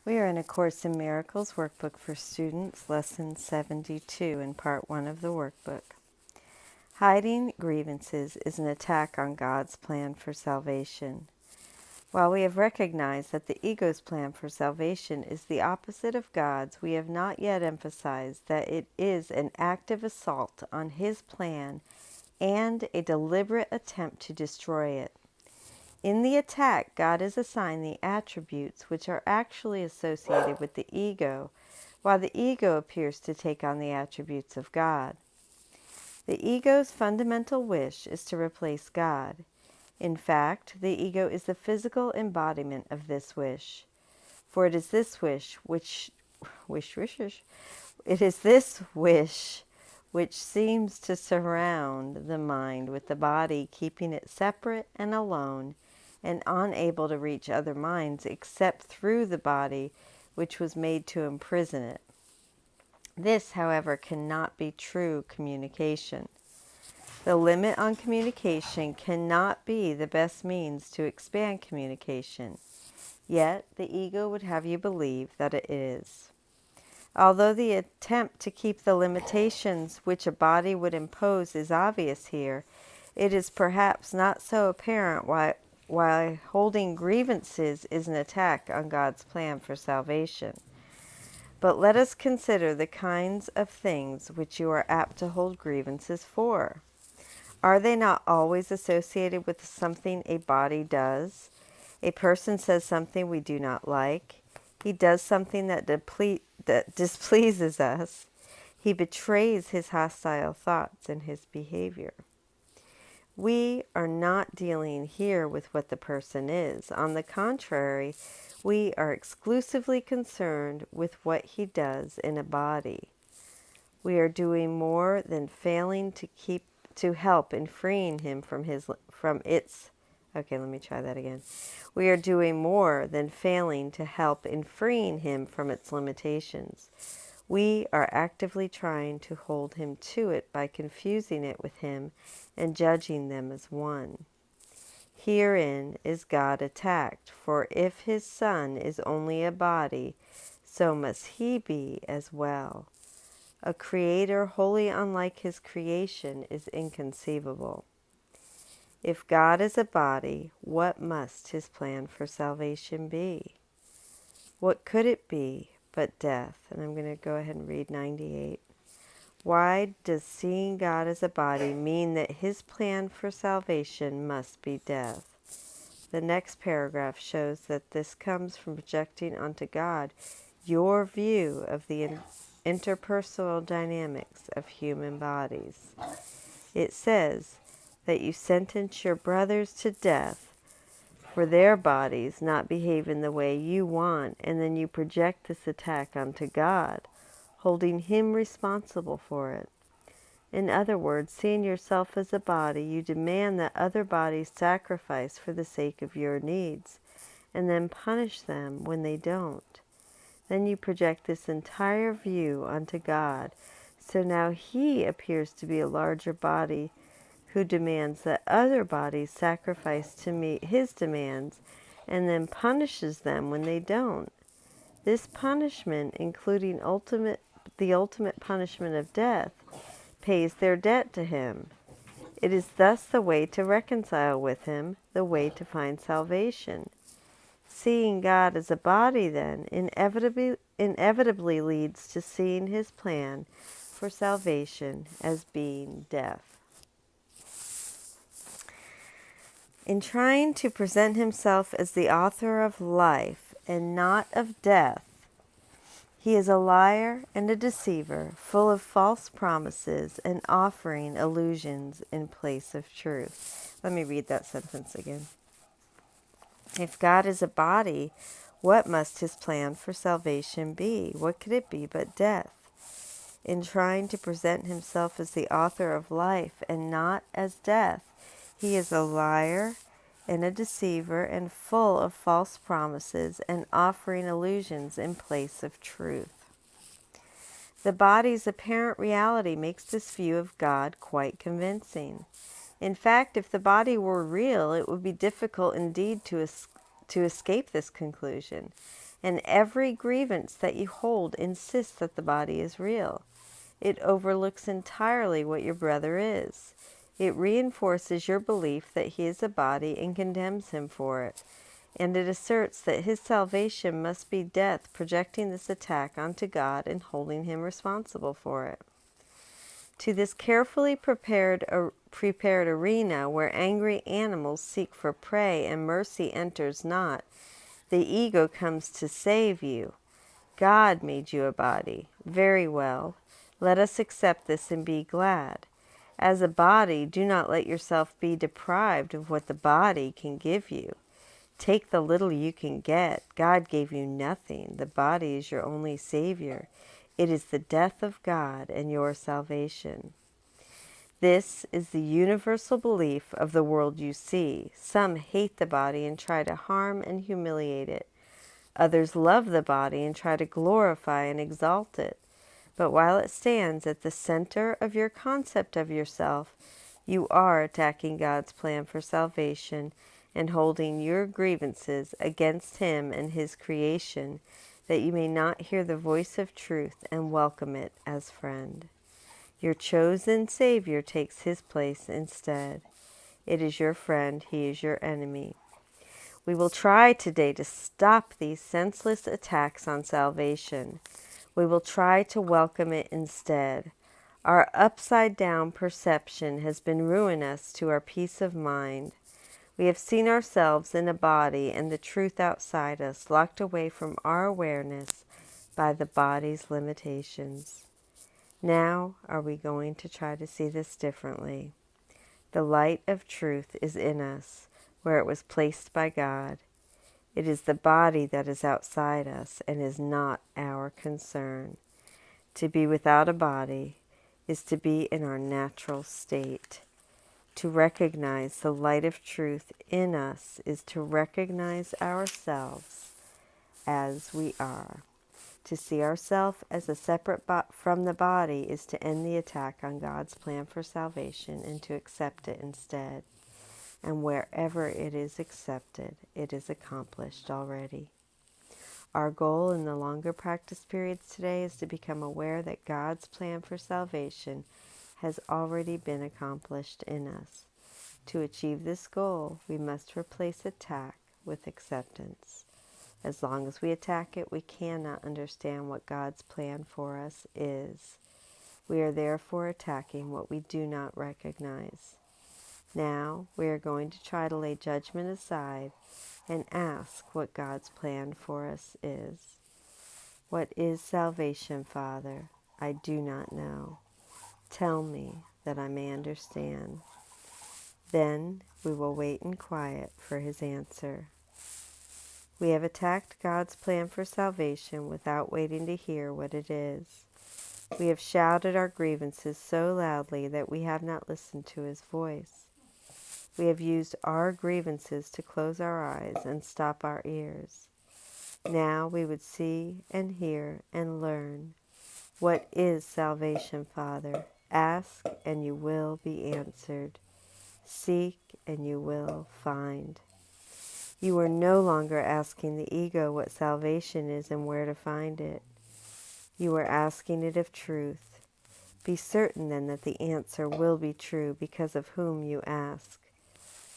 We are in A Course in Miracles workbook for students, lesson 72 in part 1 of the workbook. Hiding grievances is an attack on God's plan for salvation. While we have recognized that the ego's plan for salvation is the opposite of God's, we have not yet emphasized that it is an active assault on His plan and a deliberate attempt to destroy it. In the attack, God is assigned the attributes which are actually associated with the ego, while the ego appears to take on the attributes of God. The ego's fundamental wish is to replace God. In fact, the ego is the physical embodiment of this wish. For it is this wish which seems to surround the mind with the body, keeping it separate and alone, and unable to reach other minds except through the body which was made to imprison it. This, however, cannot be true communication. The limit on communication cannot be the best means to expand communication, yet the ego would have you believe that it is. Although the attempt to keep the limitations which a body would impose is obvious here, it is perhaps not so apparent why holding grievances is an attack on God's plan for salvation. But let us consider the kinds of things which you are apt to hold grievances for. Are they not always associated with something a body does? A person says something we do not like. He does something that displeases us. He betrays his hostile thoughts and his behavior. We are not dealing here with what the person is. On the contrary, we are exclusively concerned with what he does in a body. We are doing more than failing to help in freeing him We are doing more than failing to help in freeing him from its limitations. We are actively trying to hold him to it by confusing it with him and judging them as one. Herein is God attacked, for if his Son is only a body, so must he be as well. A creator wholly unlike his creation is inconceivable. If God is a body, what must his plan for salvation be? What could it be but death? And I'm going to go ahead and read 98. Why does seeing God as a body mean that his plan for salvation must be death? The next paragraph shows that this comes from projecting onto God your view of the interpersonal dynamics of human bodies. It says that you sentence your brothers to death for their bodies not behaving the way you want, and then you project this attack onto God, holding him responsible for it. In other words, seeing yourself as a body, you demand that other bodies sacrifice for the sake of your needs, and then punish them when they don't. Then you project this entire view onto God, so now he appears to be a larger body who demands that other bodies sacrifice to meet his demands, and then punishes them when they don't. This punishment, including the ultimate punishment of death, pays their debt to him. It is thus the way to reconcile with him, the way to find salvation. Seeing God as a body, then, inevitably leads to seeing his plan for salvation as being death. In trying to present himself as the author of life and not of death, he is a liar and a deceiver, full of false promises and offering illusions in place of truth. Let me read that sentence again. If God is a body, what must his plan for salvation be? What could it be but death? In trying to present himself as the author of life and not as death, he is a liar and a deceiver and full of false promises and offering illusions in place of truth. The body's apparent reality makes this view of God quite convincing. In fact, if the body were real, it would be difficult indeed to to escape this conclusion. And every grievance that you hold insists that the body is real. It overlooks entirely what your brother is. It reinforces your belief that he is a body and condemns him for it. And it asserts that his salvation must be death, projecting this attack onto God and holding him responsible for it. To this carefully prepared arena where angry animals seek for prey and mercy enters not, the ego comes to save you. God made you a body. Very well. Let us accept this and be glad. As a body, do not let yourself be deprived of what the body can give you. Take the little you can get. God gave you nothing. The body is your only savior. It is the death of God and your salvation. This is the universal belief of the world you see. Some hate the body and try to harm and humiliate it. Others love the body and try to glorify and exalt it. But while it stands at the center of your concept of yourself, you are attacking God's plan for salvation and holding your grievances against Him and His creation, that you may not hear the voice of truth and welcome it as friend. Your chosen Savior takes His place instead. It is your friend, He is your enemy. We will try today to stop these senseless attacks on salvation. We will try to welcome it instead. Our upside-down perception has been ruinous to our peace of mind. We have seen ourselves in a body and the truth outside us, locked away from our awareness by the body's limitations. Now are we going to try to see this differently? The light of truth is in us, where it was placed by God. It is the body that is outside us and is not our concern. To be without a body is to be in our natural state. To recognize the light of truth in us is to recognize ourselves as we are. To see ourselves as a separate from the body is to end the attack on God's plan for salvation and to accept it instead. And wherever it is accepted, it is accomplished already. Our goal in the longer practice periods today is to become aware that God's plan for salvation has already been accomplished in us. To achieve this goal, we must replace attack with acceptance. As long as we attack it, we cannot understand what God's plan for us is. We are therefore attacking what we do not recognize. Now we are going to try to lay judgment aside and ask what God's plan for us is. What is salvation, Father? I do not know. Tell me that I may understand. Then we will wait in quiet for His answer. We have attacked God's plan for salvation without waiting to hear what it is. We have shouted our grievances so loudly that we have not listened to His voice. We have used our grievances to close our eyes and stop our ears. Now we would see and hear and learn. What is salvation, Father? Ask and you will be answered. Seek and you will find. You are no longer asking the ego what salvation is and where to find it. You are asking it of truth. Be certain then that the answer will be true because of whom you ask.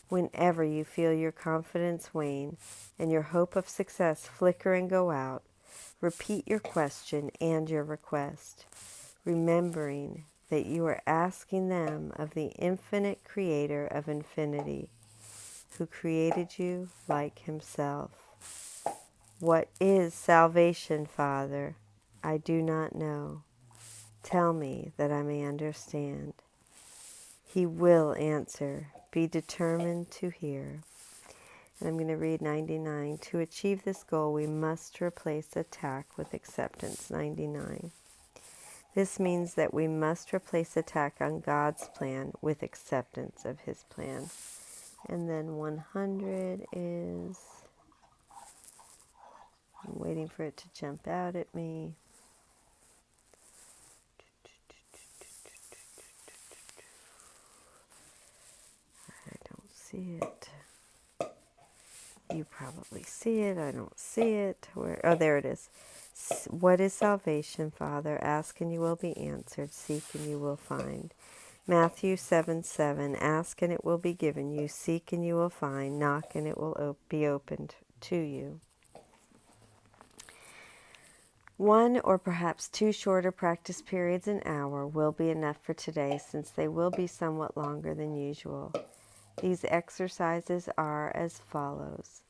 Whenever you feel your confidence wane and your hope of success flicker and go out, repeat your question and your request, remembering that you are asking them of the infinite Creator of infinity, who created you like Himself. What is salvation, Father? I do not know. Tell me that I may understand. He will answer. Be determined to hear. And I'm going to read 99. To achieve this goal, we must replace attack with acceptance. 99. This means that we must replace attack on God's plan with acceptance of His plan. And then 100 is, I'm waiting for it to jump out at me. I don't see it. You probably see it. I don't see it. Oh, there it is. What is salvation, Father? Ask and you will be answered. Seek and you will find. Matthew 7:7. Ask and it will be given you. Seek and you will find. Knock and it will be opened to you. One or perhaps two shorter practice periods an hour will be enough for today, since they will be somewhat longer than usual. These exercises are as follows.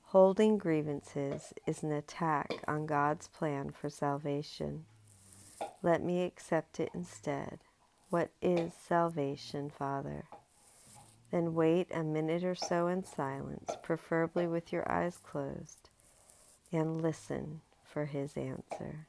Holding grievances is an attack on God's plan for salvation. Let me accept it instead. What is salvation, Father? Then wait a minute or so in silence, preferably with your eyes closed, and listen for his answer.